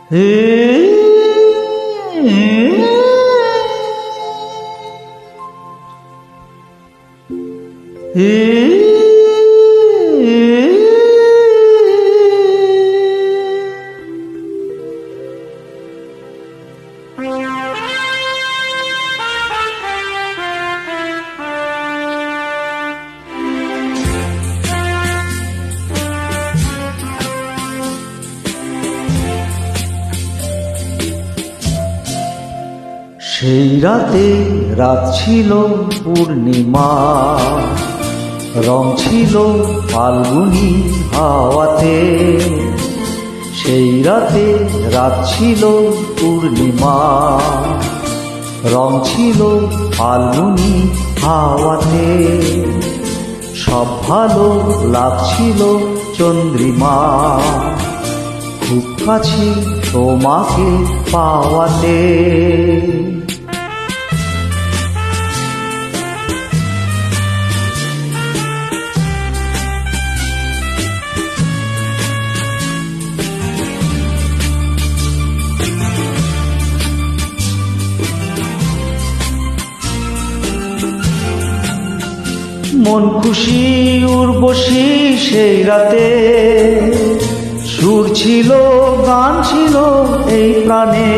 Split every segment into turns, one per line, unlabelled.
সেই রাতে রাত ছিল পূর্ণিমা, রং ছিল ফাল্গুনী হাওয়াতে। সেই রাতে রাত ছিল পূর্ণিমা, রং ছিল ফাল্গুনী হাওয়াতে। সব ভালো লাগছিল চন্দ্রিমা, খুব কাছে তোমাকে পাওয়াতে। মন খুশি উর্বশী সেই রাতে, সুর ছিল গান ছিল এই প্রাণে।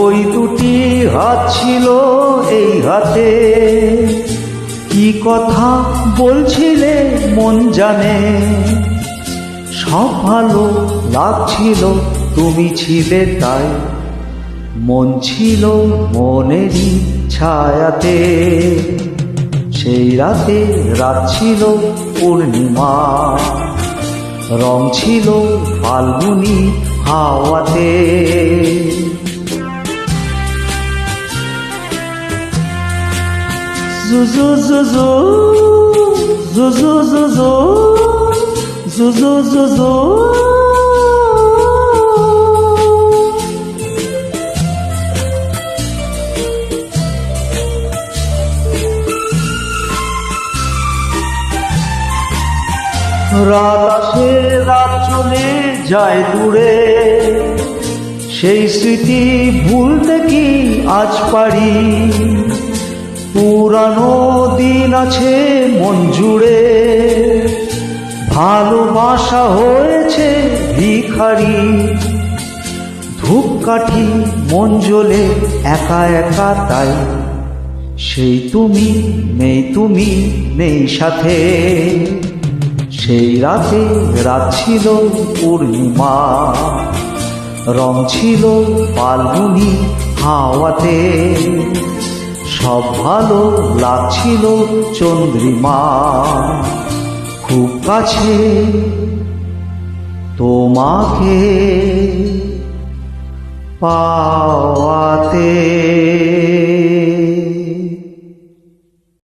ওই দুটি হাত ছিল এই হাতে, কি কথা বলছিলে মন জানে। সব ভালো লাগছিল তুমি ছিলে তাই, মন ছিল মনেরই ছায়াতে। সেই রাতে রাত ছিল পূর্ণিমা, রং ছিল ফাল্গুনী হাওয়াতে। জুজু জুজু জুজু জুজু জুজু জুজু। রাত আসে রাত চলে যায় দূরে, সেই স্মৃতি ভুলতে কি আজ পারি। পুরানো দিন আছে মন জুড়ে, ভালোবাসা হয়েছে ভিখারি। ধূপকাঠি মন জ্বলে একা একা তাই, সেই তুমি নেই সাথে। সেই রাতে রাত ছিল পূর্ণিমা, রং ছিল ফাল্গুনী হাওয়াতে। সব ভালো লাগছিল চন্দ্রিমা, খুব কাছে তোমাকে পাওয়াতে।